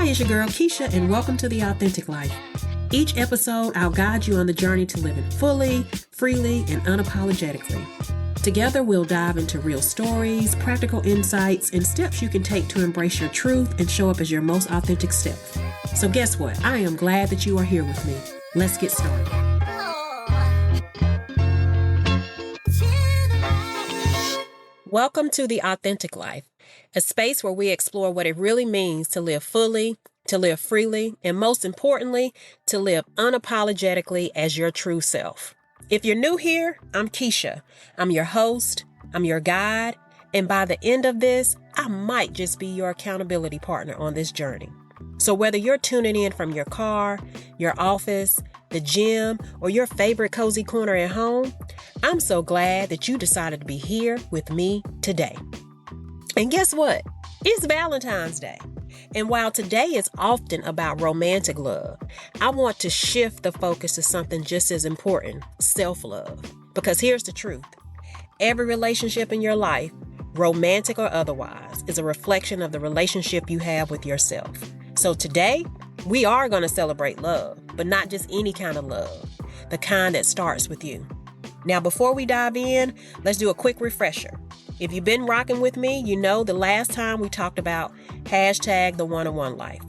Hi, it's your girl Keisha, and welcome to The Authentic Life. Each episode, I'll guide you on the journey to living fully, freely, and unapologetically. Together, we'll dive into real stories, practical insights, and steps you can take to embrace your truth and show up as your most authentic self. So guess what? I am glad that you are here with me. Let's get started. Welcome to The Authentic Life, a space where we explore what it really means to live fully, to live freely, and most importantly, to live unapologetically as your true self. If you're new here, I'm Keisha. I'm your host, I'm your guide, and by the end of this, I might just be your accountability partner on this journey. So whether you're tuning in from your car, your office, the gym, or your favorite cozy corner at home, I'm so glad that you decided to be here with me today. And guess what? It's Valentine's Day. And while today is often about romantic love, I want to shift the focus to something just as important, self-love. Because here's the truth. Every relationship in your life, romantic or otherwise, is a reflection of the relationship you have with yourself. So today, we are going to celebrate love, but not just any kind of love, the kind that starts with you. Now, before we dive in, let's do a quick refresher. If you've been rocking with me, you know the last time we talked about hashtag the one-on-one life.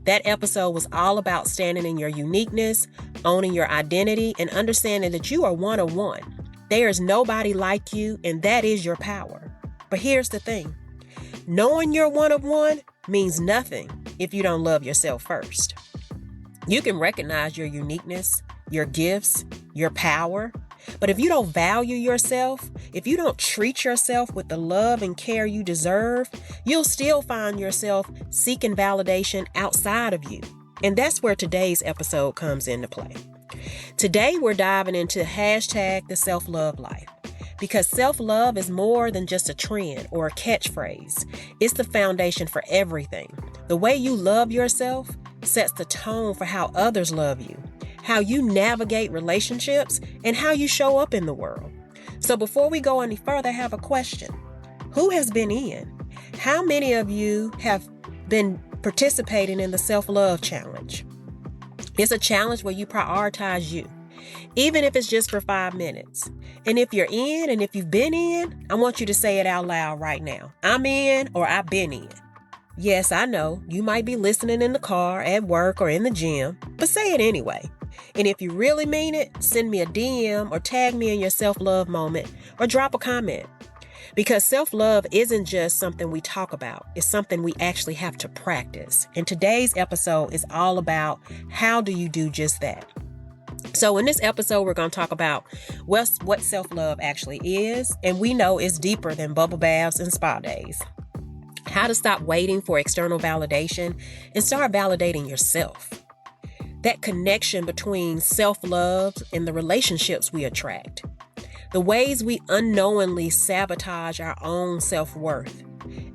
That episode was all about standing in your uniqueness, owning your identity, and understanding that you are one-on-one. There is nobody like you, and that is your power. But here's the thing. Knowing you're one-of-one means nothing if you don't love yourself first. You can recognize your uniqueness, your gifts, your power, but if you don't value yourself, if you don't treat yourself with the love and care you deserve, you'll still find yourself seeking validation outside of you. And that's where today's episode comes into play. Today, we're diving into hashtag the self-love life. Because self-love is more than just a trend or a catchphrase. It's the foundation for everything. The way you love yourself sets the tone for how others love you, how you navigate relationships, and how you show up in the world. So before we go any further, I have a question. Who has been in? How many of you have been participating in the self-love challenge? It's a challenge where you prioritize you, even if it's just for 5 minutes. And if you're in, and if you've been in, I want you to say it out loud right now. I'm in, or I've been in. Yes, I know you might be listening in the car, at work, or in the gym, but say it anyway. And if you really mean it, send me a DM or tag me in your self-love moment or drop a comment. Because self-love isn't just something we talk about. It's something we actually have to practice. And today's episode is all about how do you do just that. So in this episode, we're going to talk about what self-love actually is. And we know it's deeper than bubble baths and spa days. How to stop waiting for external validation and start validating yourself. That connection between self-love and the relationships we attract. The ways we unknowingly sabotage our own self-worth.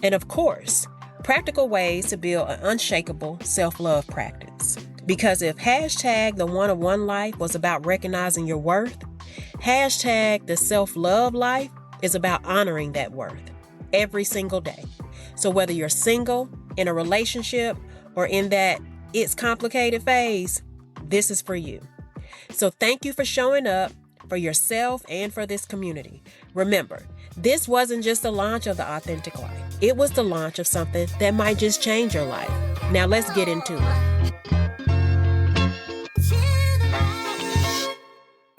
And of course, practical ways to build an unshakable self-love practice. Because if hashtag the one-on-one life was about recognizing your worth, hashtag the self-love life is about honoring that worth every single day. So whether you're single, in a relationship, or in that it's complicated phase, this is for you. So thank you for showing up for yourself and for this community. Remember, this wasn't just the launch of the Authentic Life. It was the launch of something that might just change your life. Now let's get into it.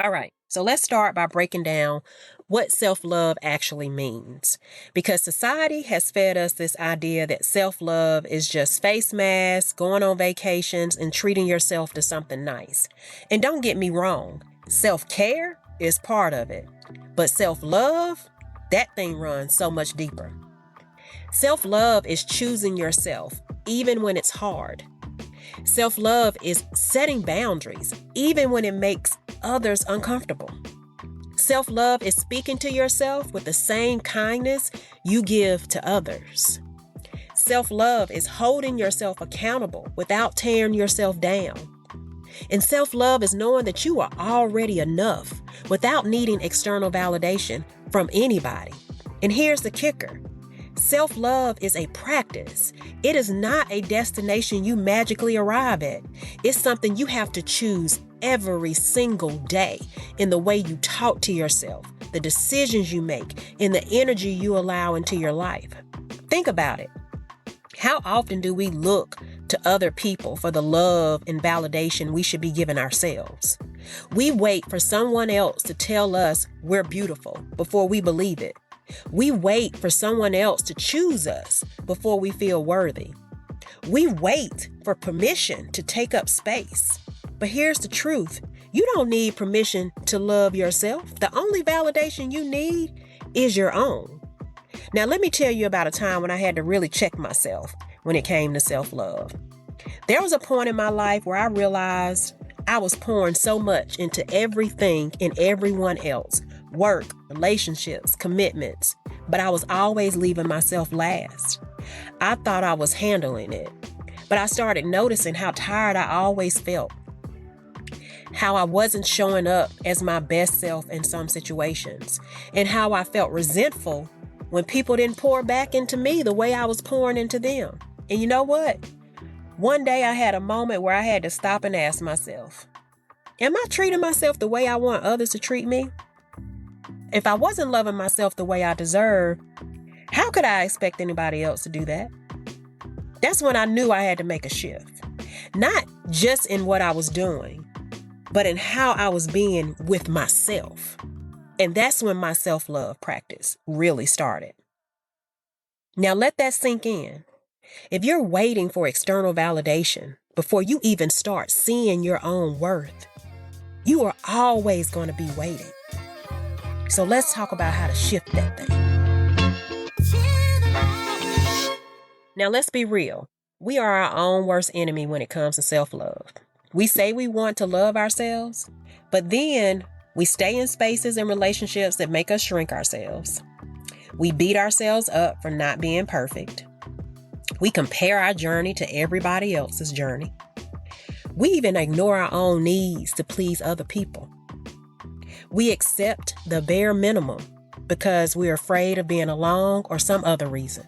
All right, so let's start by breaking down what self-love actually means. Because society has fed us this idea that self-love is just face masks, going on vacations, and treating yourself to something nice. And don't get me wrong, self-care is part of it. But self-love, that thing runs so much deeper. Self-love is choosing yourself, even when it's hard. Self-love is setting boundaries, even when it makes others uncomfortable. Self-love is speaking to yourself with the same kindness you give to others. Self-love is holding yourself accountable without tearing yourself down. And self-love is knowing that you are already enough without needing external validation from anybody. And here's the kicker. Self-love is a practice. It is not a destination you magically arrive at. It's something you have to choose every single day in the way you talk to yourself, the decisions you make, and the energy you allow into your life. Think about it. How often do we look to other people for the love and validation we should be giving ourselves? We wait for someone else to tell us we're beautiful before we believe it. We wait for someone else to choose us before we feel worthy. We wait for permission to take up space. But here's the truth. You don't need permission to love yourself. The only validation you need is your own. Now, let me tell you about a time when I had to really check myself when it came to self-love. There was a point in my life where I realized I was pouring so much into everything and everyone else, work, relationships, commitments, but I was always leaving myself last. I thought I was handling it, but I started noticing how tired I always felt, how I wasn't showing up as my best self in some situations, and how I felt resentful when people didn't pour back into me the way I was pouring into them. And you know what? One day I had a moment where I had to stop and ask myself, am I treating myself the way I want others to treat me? If I wasn't loving myself the way I deserve, how could I expect anybody else to do that? That's when I knew I had to make a shift. Not just in what I was doing, but in how I was being with myself. And that's when my self-love practice really started. Now let that sink in. If you're waiting for external validation before you even start seeing your own worth, you are always going to be waiting. So let's talk about how to shift that thing. Now let's be real. We are our own worst enemy when it comes to self-love. We say we want to love ourselves, but then we stay in spaces and relationships that make us shrink ourselves. We beat ourselves up for not being perfect. We compare our journey to everybody else's journey. We even ignore our own needs to please other people. We accept the bare minimum because we're afraid of being alone or some other reason.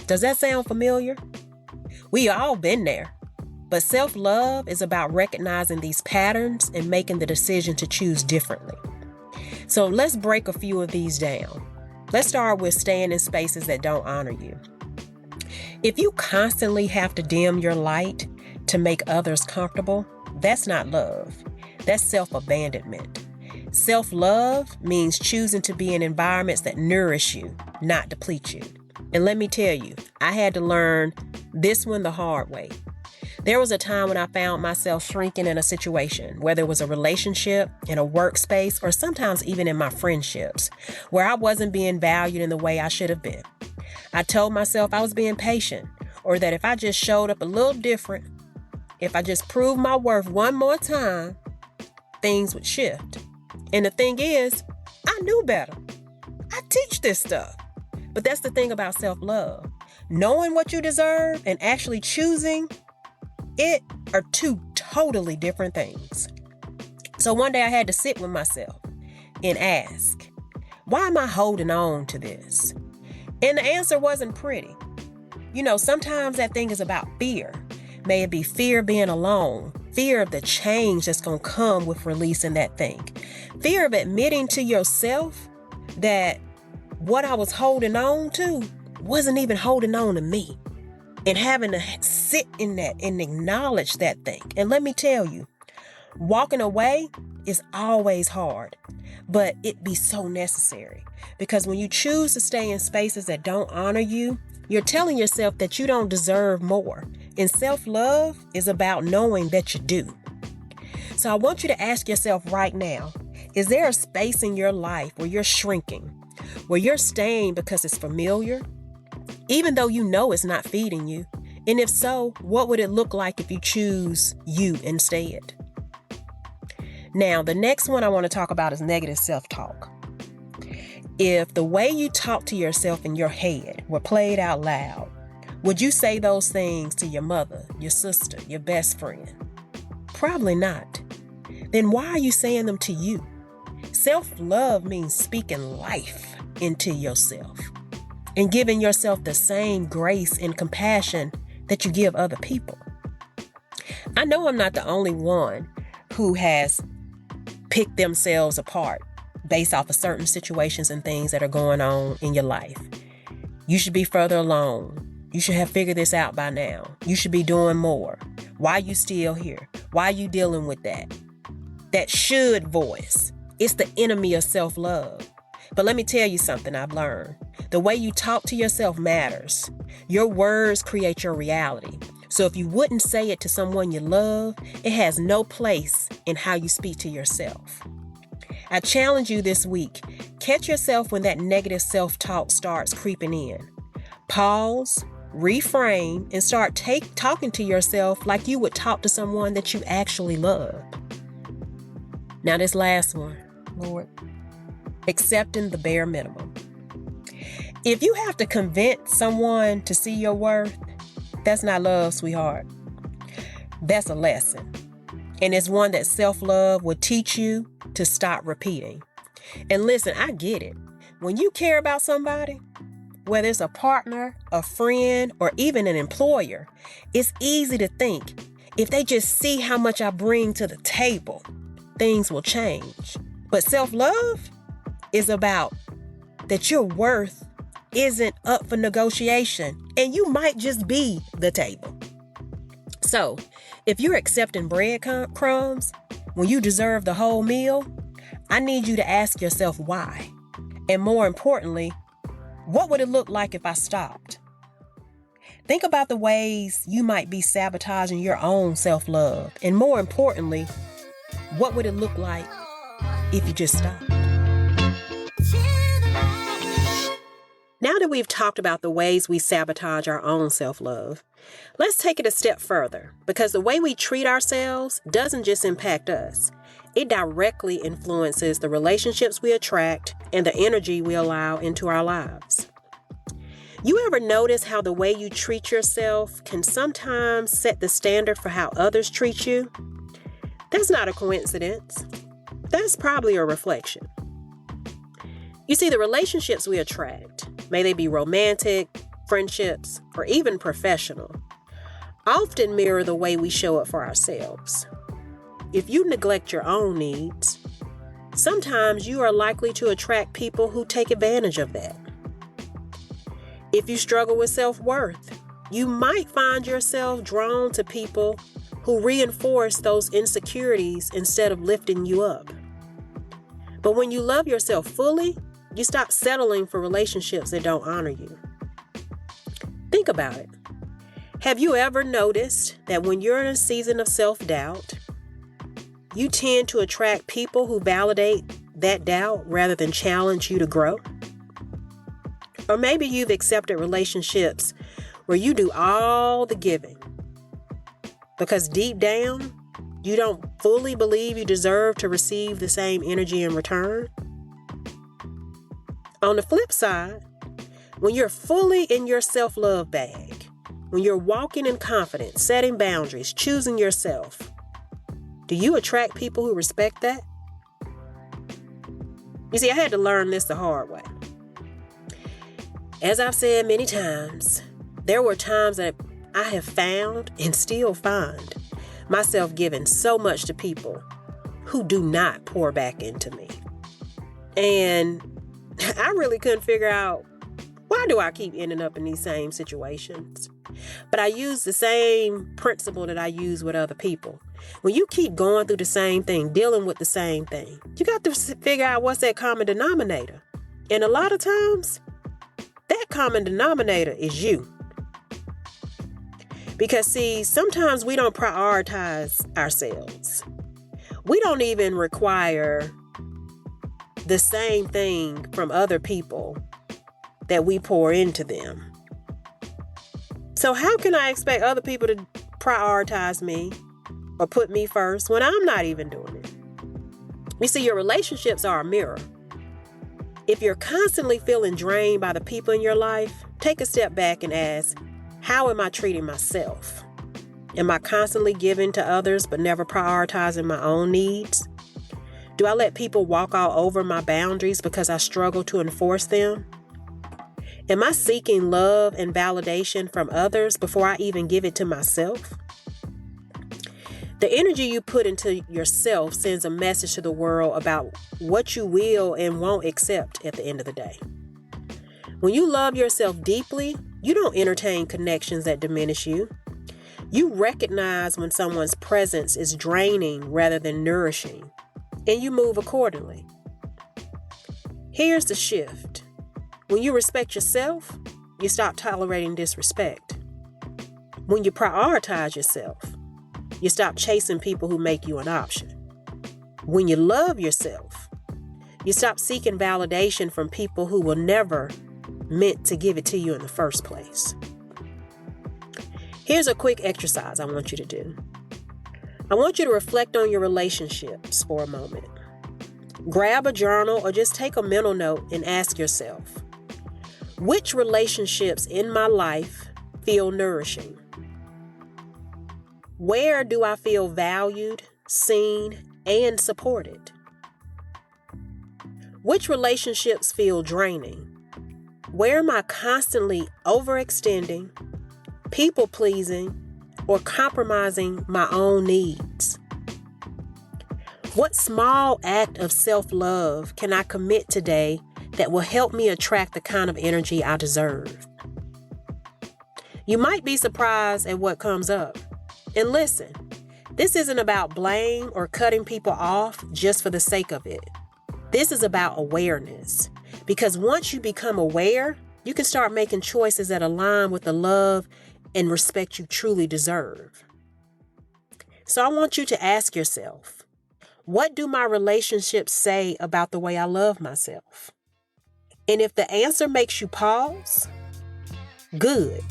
Does that sound familiar? We all been there. But self-love is about recognizing these patterns and making the decision to choose differently. So let's break a few of these down. Let's start with staying in spaces that don't honor you. If you constantly have to dim your light to make others comfortable, that's not love. That's self-abandonment. Self-love means choosing to be in environments that nourish you, not deplete you. And let me tell you, I had to learn this one the hard way. There was a time when I found myself shrinking in a situation, whether it was a relationship, in a workspace, or sometimes even in my friendships, where I wasn't being valued in the way I should have been. I told myself I was being patient, or that if I just showed up a little different, if I just proved my worth one more time, things would shift. And the thing is, I knew better. I teach this stuff. But that's the thing about self-love. Knowing what you deserve and actually choosing it are two totally different things. So one day I had to sit with myself and ask, why am I holding on to this? And the answer wasn't pretty. You know, sometimes that thing is about fear. May it be fear of being alone, fear of the change that's going to come with releasing that thing, fear of admitting to yourself that what I was holding on to wasn't even holding on to me. And having to sit in that and acknowledge that thing. And let me tell you, walking away is always hard, but it be so necessary. Because when you choose to stay in spaces that don't honor you, you're telling yourself that you don't deserve more. And self-love is about knowing that you do. So I want you to ask yourself right now, is there a space in your life where you're shrinking, where you're staying because it's familiar, even though you know it's not feeding you? And if so, what would it look like if you choose you instead? Now, the next one I want to talk about is negative self-talk. If the way you talk to yourself in your head were played out loud, would you say those things to your mother, your sister, your best friend? Probably not. Then why are you saying them to you? Self-love means speaking life into yourself. and giving yourself the same grace and compassion that you give other people. I know I'm not the only one who has picked themselves apart based off of certain situations and things that are going on in your life. You should be further along. You should have figured this out by now. You should be doing more. Why are you still here? Why are you dealing with that? That should voice. It's the enemy of self-love. But let me tell you something I've learned. The way you talk to yourself matters. Your words create your reality. So if you wouldn't say it to someone you love, it has no place in how you speak to yourself. I challenge you this week. Catch yourself when that negative self-talk starts creeping in. Pause, reframe, and start talking to yourself like you would talk to someone that you actually love. Now this last one, Lord, accepting the bare minimum. If you have to convince someone to see your worth, that's not love, sweetheart. That's a lesson. And it's one that self-love will teach you to stop repeating. And listen, I get it. When you care about somebody, whether it's a partner, a friend, or even an employer, it's easy to think if they just see how much I bring to the table, things will change. But self-love is about that your worth isn't up for negotiation, and you might just be the table. So, if you're accepting breadcrumbs when you deserve the whole meal, I need you to ask yourself why. And more importantly, what would it look like if I stopped? Think about the ways you might be sabotaging your own self-love. And more importantly, what would it look like if you just stopped? Now that we've talked about the ways we sabotage our own self-love, let's take it a step further, because the way we treat ourselves doesn't just impact us. It directly influences the relationships we attract and the energy we allow into our lives. You ever notice how the way you treat yourself can sometimes set the standard for how others treat you? That's not a coincidence. That's probably a reflection. You see, the relationships we attract, may they be romantic, friendships, or even professional, often mirror the way we show up for ourselves. If you neglect your own needs, sometimes you are likely to attract people who take advantage of that. If you struggle with self-worth, you might find yourself drawn to people who reinforce those insecurities instead of lifting you up. But when you love yourself fully, you stop settling for relationships that don't honor you. Think about it. Have you ever noticed that when you're in a season of self-doubt, you tend to attract people who validate that doubt rather than challenge you to grow? Or maybe you've accepted relationships where you do all the giving because deep down, you don't fully believe you deserve to receive the same energy in return. On the flip side, when you're fully in your self-love bag, when you're walking in confidence, setting boundaries, choosing yourself, do you attract people who respect that? You see, I had to learn this the hard way. As I've said many times, there were times that I have found and still find myself giving so much to people who do not pour back into me. And I really couldn't figure out, why do I keep ending up in these same situations? But I use the same principle that I use with other people. When you keep going through the same thing, dealing with the same thing, you got to figure out what's that common denominator. And a lot of times, that common denominator is you. Because see, sometimes we don't prioritize ourselves. We don't even require the same thing from other people that we pour into them. So how can I expect other people to prioritize me or put me first when I'm not even doing it? You see, your relationships are a mirror. If you're constantly feeling drained by the people in your life, take a step back and ask, how am I treating myself? Am I constantly giving to others but never prioritizing my own needs? Do I let people walk all over my boundaries because I struggle to enforce them? Am I seeking love and validation from others before I even give it to myself? The energy you put into yourself sends a message to the world about what you will and won't accept at the end of the day. When you love yourself deeply, you don't entertain connections that diminish you. You recognize when someone's presence is draining rather than nourishing, and you move accordingly. Here's the shift. When you respect yourself, you stop tolerating disrespect. When you prioritize yourself, you stop chasing people who make you an option. When you love yourself, you stop seeking validation from people who were never meant to give it to you in the first place. Here's a quick exercise I want you to do. I want you to reflect on your relationships for a moment. Grab a journal or just take a mental note and ask yourself, which relationships in my life feel nourishing? Where do I feel valued, seen, and supported? Which relationships feel draining? Where am I constantly overextending, people-pleasing, or compromising my own needs? What small act of self-love can I commit today that will help me attract the kind of energy I deserve? You might be surprised at what comes up. And listen, this isn't about blame or cutting people off just for the sake of it. This is about awareness. Because once you become aware, you can start making choices that align with the love and respect you truly deserve. So I want you to ask yourself, what do my relationships say about the way I love myself? And if the answer makes you pause, good.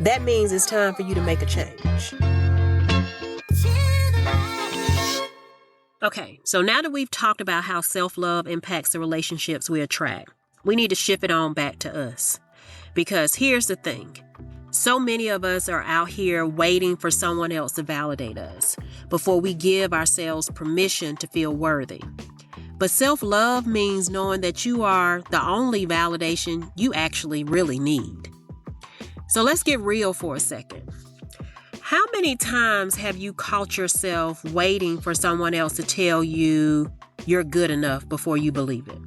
That means it's time for you to make a change. Okay, so now that we've talked about how self-love impacts the relationships we attract, we need to shift it on back to us. Because here's the thing. So many of us are out here waiting for someone else to validate us before we give ourselves permission to feel worthy. But self-love means knowing that you are the only validation you actually really need. So let's get real for a second. How many times have you caught yourself waiting for someone else to tell you you're good enough before you believe it?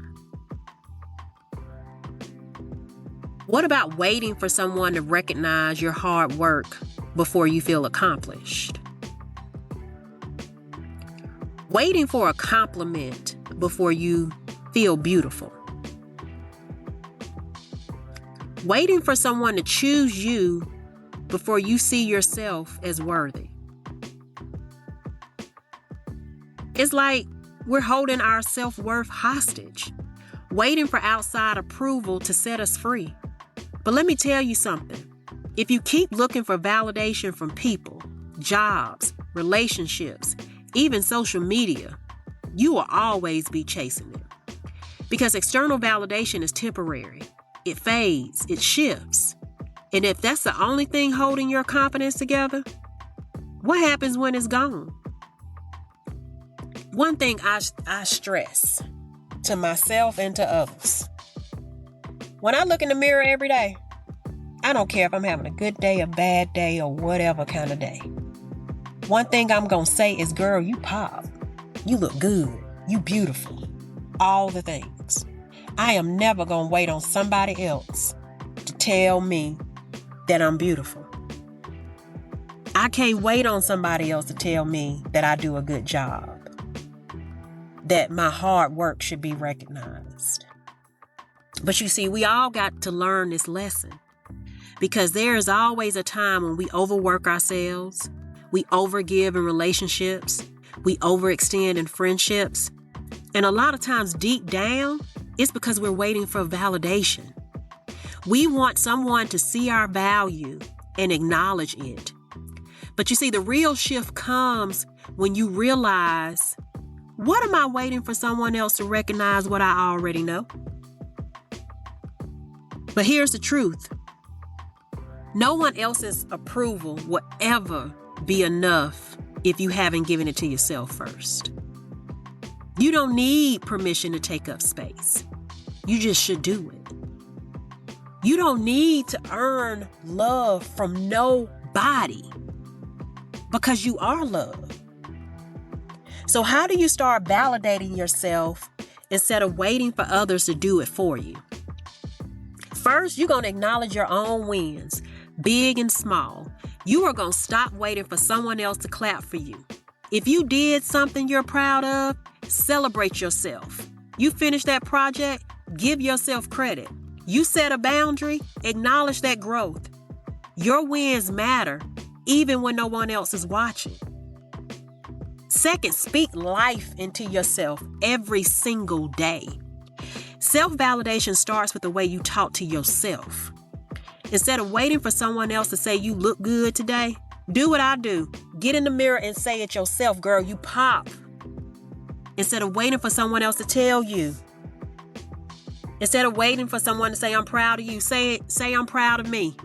What about waiting for someone to recognize your hard work before you feel accomplished? Waiting for a compliment before you feel beautiful. Waiting for someone to choose you before you see yourself as worthy. It's like we're holding our self-worth hostage, waiting for outside approval to set us free. But let me tell you something. If you keep looking for validation from people, jobs, relationships, even social media, you will always be chasing it. Because external validation is temporary. It fades, it shifts. And if that's the only thing holding your confidence together, what happens when it's gone? One thing I stress to myself and to others. When I look in the mirror every day, I don't care if I'm having a good day, a bad day, or whatever kind of day. One thing I'm going to say is, girl, you pop. You look good. You beautiful. All the things. I am never going to wait on somebody else to tell me that I'm beautiful. I can't wait on somebody else to tell me that I do a good job, that my hard work should be recognized. But you see, we all got to learn this lesson because there is always a time when we overwork ourselves, we overgive in relationships, we overextend in friendships. And a lot of times deep down, it's because we're waiting for validation. We want someone to see our value and acknowledge it. But you see, the real shift comes when you realize, what am I waiting for someone else to recognize what I already know? But here's the truth. No one else's approval will ever be enough if you haven't given it to yourself first. You don't need permission to take up space. You just should do it. You don't need to earn love from nobody because you are love. So how do you start validating yourself instead of waiting for others to do it for you? First, you're going to acknowledge your own wins, big and small. You are going to stop waiting for someone else to clap for you. If you did something you're proud of, celebrate yourself. You finished that project, give yourself credit. You set a boundary, acknowledge that growth. Your wins matter, even when no one else is watching. Second, speak life into yourself every single day. Self-validation starts with the way you talk to yourself. Instead of waiting for someone else to say you look good today, do what I do. Get in the mirror and say it yourself, girl, you pop. Instead of waiting for someone else to tell you. Instead of waiting for someone to say, I'm proud of you, say I'm proud of me.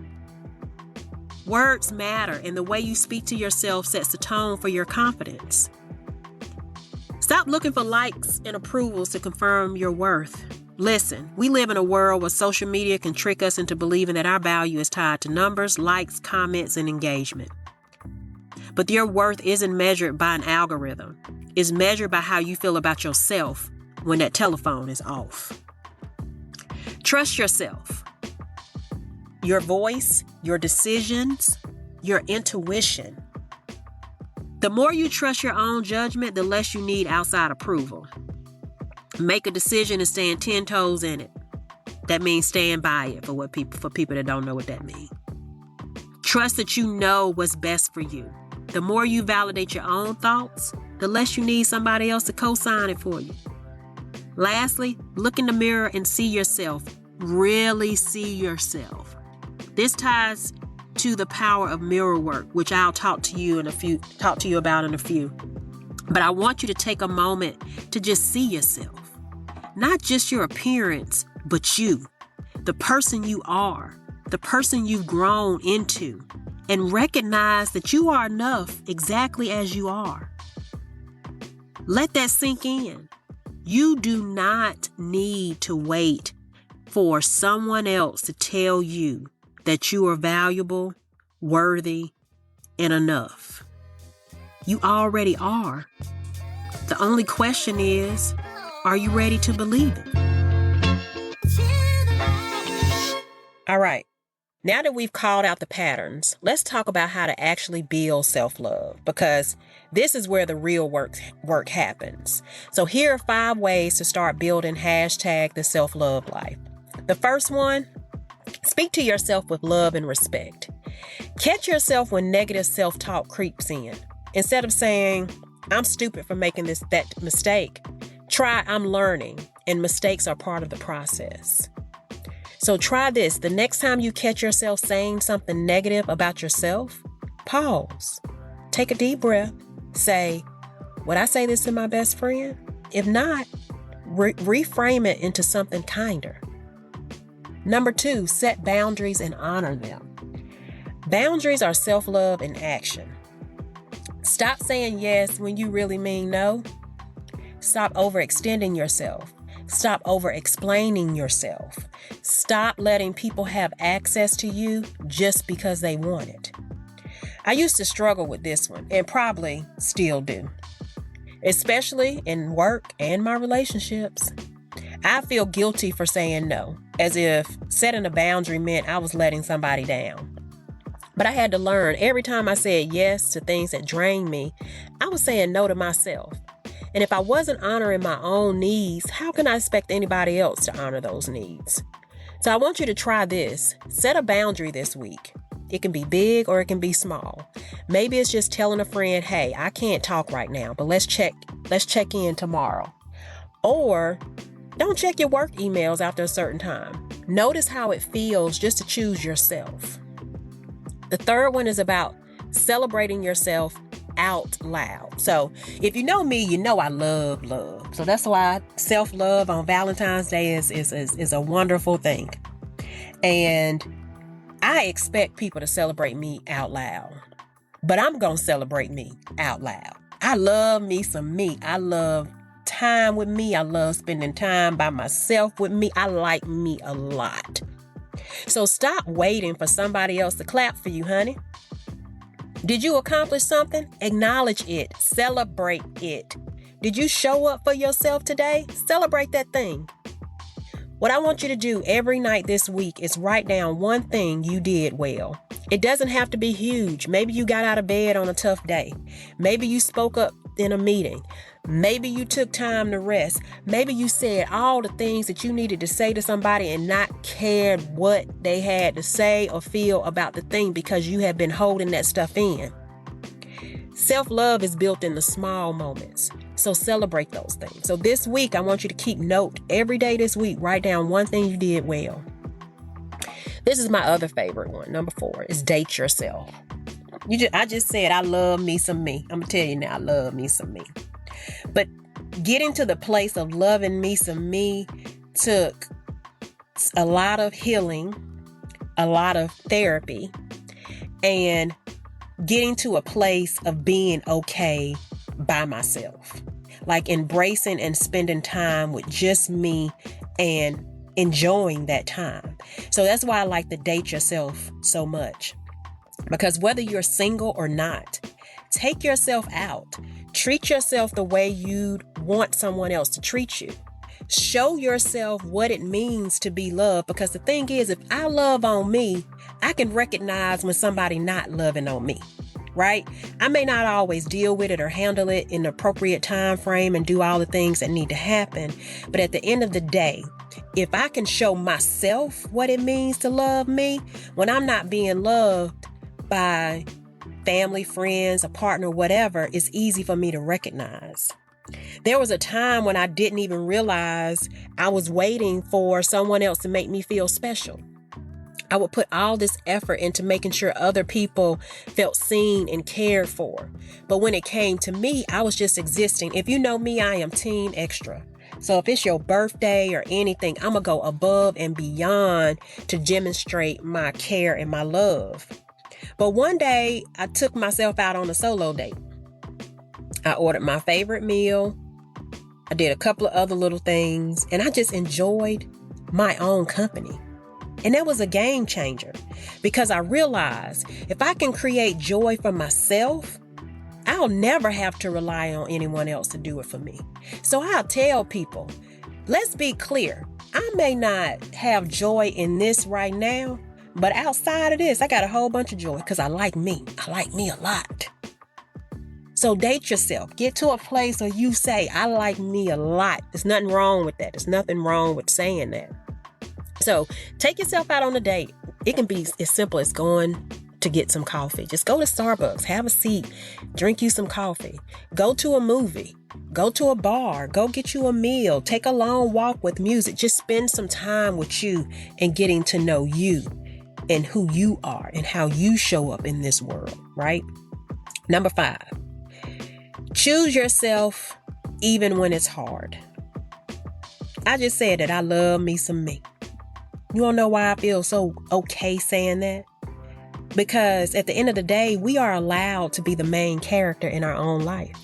Words matter, and the way you speak to yourself sets the tone for your confidence. Stop looking for likes and approvals to confirm your worth. Listen, we live in a world where social media can trick us into believing that our value is tied to numbers, likes, comments, and engagement. But your worth isn't measured by an algorithm. It's measured by how you feel about yourself when that telephone is off. Trust yourself, your voice, your decisions, your intuition. The more you trust your own judgment, the less you need outside approval. Make a decision and stand 10 toes in it. That means stand by it for people that don't know what that means. Trust that you know what's best for you. The more you validate your own thoughts, the less you need somebody else to co-sign it for you. Lastly, look in the mirror and see yourself. Really see yourself. This ties to the power of mirror work, which I'll talk to you about in a few. But I want you to take a moment to just see yourself. Not just your appearance, but you, the person you are, the person you've grown into, and recognize that you are enough exactly as you are. Let that sink in. You do not need to wait for someone else to tell you that you are valuable, worthy, and enough. You already are. The only question is, are you ready to believe it? All right. Now that we've called out the patterns, let's talk about how to actually build self-love, because this is where the real work happens. So here are 5 ways to start building #the self-love life. The first one, speak to yourself with love and respect. Catch yourself when negative self-talk creeps in. Instead of saying, I'm stupid for making that mistake, try, I'm learning, and mistakes are part of the process. So try this. The next time you catch yourself saying something negative about yourself, pause. Take a deep breath. Say, would I say this to my best friend? If not, reframe it into something kinder. Number 2, set boundaries and honor them. Boundaries are self-love in action. Stop saying yes when you really mean no. Stop overextending yourself. Stop over-explaining yourself. Stop letting people have access to you just because they want it. I used to struggle with this one, and probably still do, especially in work and my relationships. I feel guilty for saying no, as if setting a boundary meant I was letting somebody down. But I had to learn every time I said yes to things that drained me, I was saying no to myself. And if I wasn't honoring my own needs, how can I expect anybody else to honor those needs? So I want you to try this. Set a boundary this week. It can be big or it can be small. Maybe it's just telling a friend, hey, I can't talk right now, but let's check in tomorrow. Or don't check your work emails after a certain time. Notice how it feels just to choose yourself. The third one is about celebrating yourself out loud. So if you know me, you know I love love. So that's why self-love on Valentine's Day is a wonderful thing. And I expect people to celebrate me out loud. But I'm going to celebrate me out loud. I love me some me. I love time with me. I love spending time by myself with me. I like me a lot. So stop waiting for somebody else to clap for you, honey. Did you accomplish something? Acknowledge it. Celebrate it. Did you show up for yourself today? Celebrate that thing. What I want you to do every night this week is write down one thing you did well. It doesn't have to be huge. Maybe you got out of bed on a tough day. Maybe you spoke up in a meeting. Maybe you took time to rest. Maybe you said all the things that you needed to say to somebody and not cared what they had to say or feel about the thing because you have been holding that stuff in. Self-love is built in the small moments. So celebrate those things. So this week, I want you to keep note every day this week. Write down one thing you did well. This is my other favorite one. Number 4 is date yourself. I just said I love me some me. I'm going to tell you now, I love me some me. But getting to the place of loving me some me took a lot of healing, a lot of therapy, and getting to a place of being okay by myself. Like embracing and spending time with just me and enjoying that time. So that's why I like to date yourself so much. Because whether you're single or not, take yourself out. Treat yourself the way you'd want someone else to treat you. Show yourself what it means to be loved. Because the thing is, if I love on me, I can recognize when somebody not loving on me, right? I may not always deal with it or handle it in the appropriate time frame and do all the things that need to happen. But at the end of the day, if I can show myself what it means to love me, when I'm not being loved by family, friends, a partner, whatever, it's easy for me to recognize. There was a time when I didn't even realize I was waiting for someone else to make me feel special. I would put all this effort into making sure other people felt seen and cared for. But when it came to me, I was just existing. If you know me, I am team extra. So if it's your birthday or anything, I'm going to go above and beyond to demonstrate my care and my love. But one day I took myself out on a solo date. I ordered my favorite meal. I did a couple of other little things, and I just enjoyed my own company. And that was a game changer because I realized if I can create joy for myself, I'll never have to rely on anyone else to do it for me. So I'll tell people, let's be clear. I may not have joy in this right now, but outside of this, I got a whole bunch of joy because I like me. I like me a lot. So date yourself. Get to a place where you say, I like me a lot. There's nothing wrong with that. There's nothing wrong with saying that. So take yourself out on a date. It can be as simple as going to get some coffee. Just go to Starbucks, have a seat, drink you some coffee. Go to a movie. Go to a bar. Go get you a meal. Take a long walk with music. Just spend some time with you and getting to know you and who you are and how you show up in this world, right? Number 5, choose yourself even when it's hard. I just said that I love me some me. You don't know why I feel so okay saying that? Because at the end of the day, we are allowed to be the main character in our own life.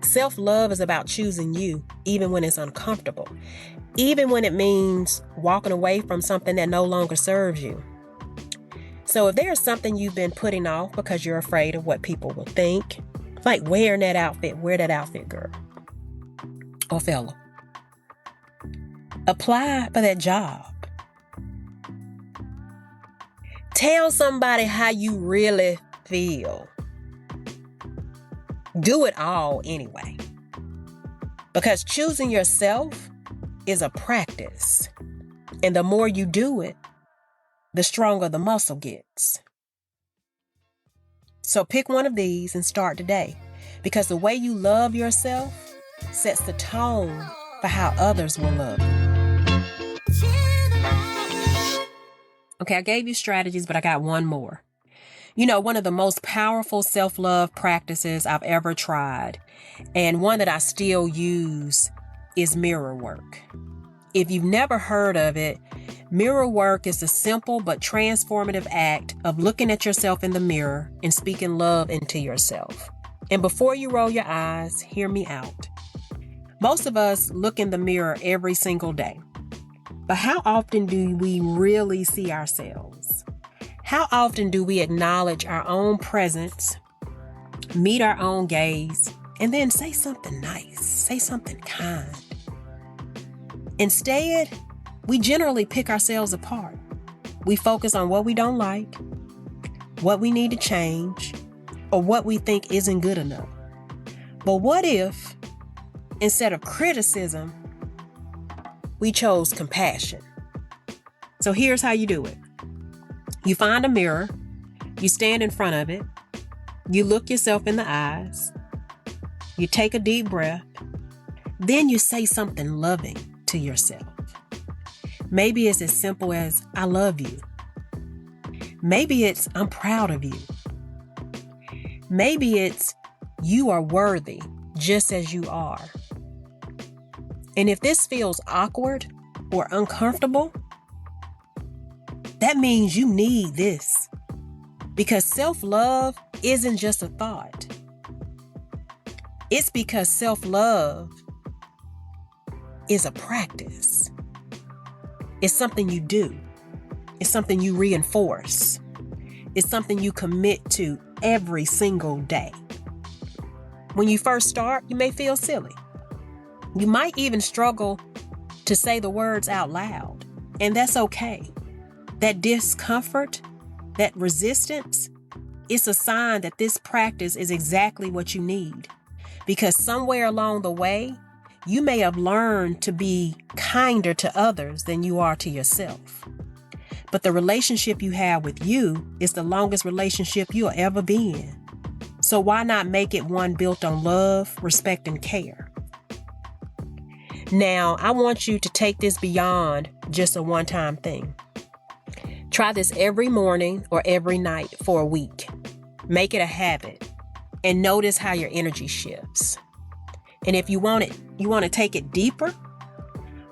Self-love is about choosing you, even when it's uncomfortable, even when it means walking away from something that no longer serves you. So if there's something you've been putting off because you're afraid of what people will think, like wearing that outfit, wear that outfit, girl or fella. Apply for that job. Tell somebody how you really feel. Do it all anyway. Because choosing yourself is a practice. And the more you do it, the stronger the muscle gets. So pick one of these and start today. Because the way you love yourself sets the tone for how others will love you. Okay, I gave you strategies, but I got one more. You know, one of the most powerful self-love practices I've ever tried, and one that I still use, is mirror work. If you've never heard of it, mirror work is a simple but transformative act of looking at yourself in the mirror and speaking love into yourself. And before you roll your eyes, hear me out. Most of us look in the mirror every single day. But how often do we really see ourselves? How often do we acknowledge our own presence, meet our own gaze, and then say something nice, say something kind? Instead, we generally pick ourselves apart. We focus on what we don't like, what we need to change, or what we think isn't good enough. But what if, instead of criticism, we chose compassion? So here's how you do it. You find a mirror, you stand in front of it, you look yourself in the eyes, you take a deep breath, then you say something loving to yourself. Maybe it's as simple as, I love you. Maybe it's, I'm proud of you. Maybe it's, you are worthy just as you are. And if this feels awkward or uncomfortable, that means you need this. Because self-love isn't just a thought. It's because self-love is a practice. It's something you do. It's something you reinforce. It's something you commit to every single day. When you first start, you may feel silly. You might even struggle to say the words out loud, and that's okay. That discomfort, that resistance, it's a sign that this practice is exactly what you need. Because somewhere along the way, you may have learned to be kinder to others than you are to yourself. But the relationship you have with you is the longest relationship you'll ever be in. So why not make it one built on love, respect, and care? Now, I want you to take this beyond just a one-time thing. Try this every morning or every night for a week. Make it a habit and notice how your energy shifts. And if you want to take it deeper,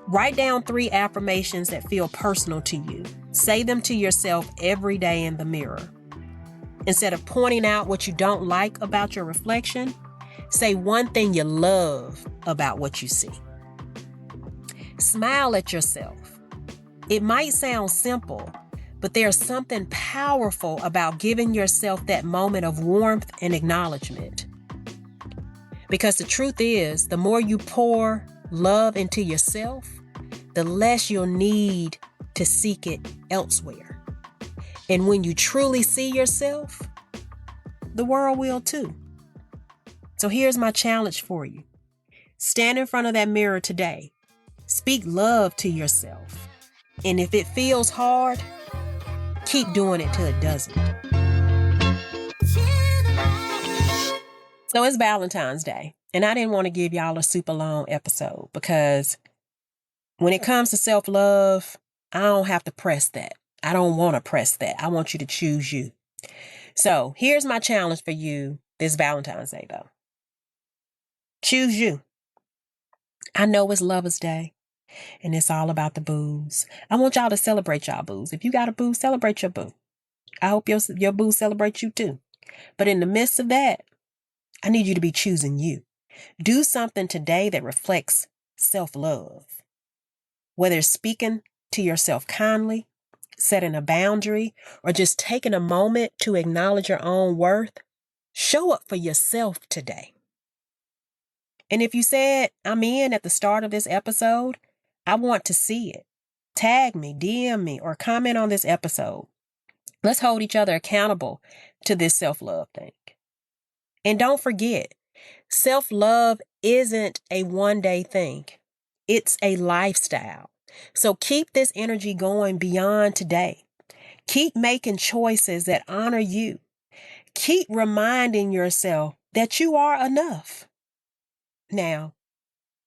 write down 3 affirmations that feel personal to you. Say them to yourself every day in the mirror. Instead of pointing out what you don't like about your reflection, say one thing you love about what you see. Smile at yourself. It might sound simple, but there's something powerful about giving yourself that moment of warmth and acknowledgement. Because the truth is, the more you pour love into yourself, the less you'll need to seek it elsewhere. And when you truly see yourself, the world will too. So here's my challenge for you. Stand in front of that mirror today. Speak love to yourself. And if it feels hard, keep doing it till it doesn't. So it's Valentine's Day, and I didn't want to give y'all a super long episode because when it comes to self-love, I don't have to press that. I don't want to press that. I want you to choose you. So here's my challenge for you this Valentine's Day, though. Choose you. I know it's Lover's Day, and it's all about the boos. I want y'all to celebrate y'all boos. If you got a boo, celebrate your boo. I hope your boo celebrates you too. But in the midst of that, I need you to be choosing you. Do something today that reflects self-love. Whether it's speaking to yourself kindly, setting a boundary, or just taking a moment to acknowledge your own worth, show up for yourself today. And if you said, I'm in at the start of this episode, I want to see it. Tag me, DM me, or comment on this episode. Let's hold each other accountable to this self-love thing. And don't forget, self-love isn't a one-day thing. It's a lifestyle. So keep this energy going beyond today. Keep making choices that honor you. Keep reminding yourself that you are enough. Now,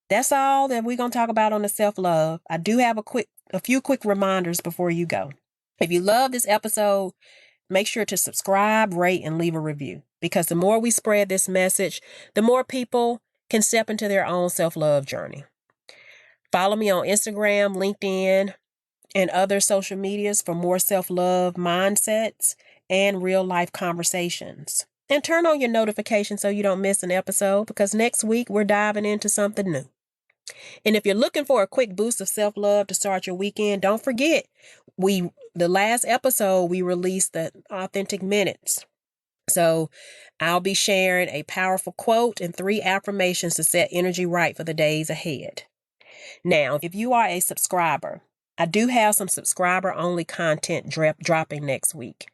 that's all that we're going to talk about on the self-love. I do have a few quick reminders before you go. If you love this episode, make sure to subscribe, rate, and leave a review. Because the more we spread this message, the more people can step into their own self-love journey. Follow me on Instagram, LinkedIn, and other social medias for more self-love mindsets and real-life conversations. And turn on your notifications so you don't miss an episode, because next week we're diving into something new. And if you're looking for a quick boost of self-love to start your weekend, don't forget, the last episode, we released the Authentic Minutes. So I'll be sharing a powerful quote and 3 affirmations to set energy right for the days ahead. Now, if you are a subscriber, I do have some subscriber-only content dropping next week.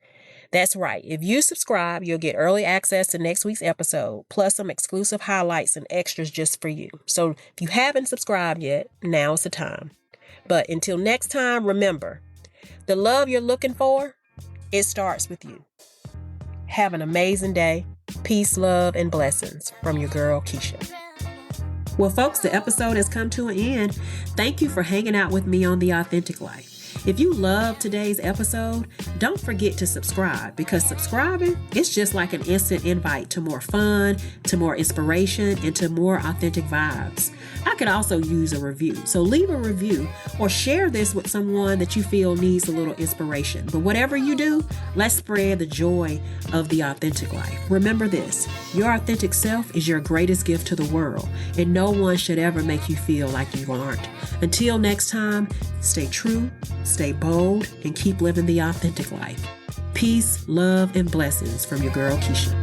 That's right. If you subscribe, you'll get early access to next week's episode, plus some exclusive highlights and extras just for you. So if you haven't subscribed yet, now's the time. But until next time, remember, the love you're looking for, it starts with you. Have an amazing day. Peace, love, and blessings from your girl, Keisha. Well, folks, the episode has come to an end. Thank you for hanging out with me on The Authentic Life. If you loved today's episode, don't forget to subscribe, because subscribing is just like an instant invite to more fun, to more inspiration, and to more authentic vibes. I could also use a review, so leave a review or share this with someone that you feel needs a little inspiration. But whatever you do, let's spread the joy of the authentic life. Remember this, your authentic self is your greatest gift to the world, and no one should ever make you feel like you aren't. Until next time, stay true, stay bold, and keep living the authentic life. Peace, love, and blessings from your girl, Keisha.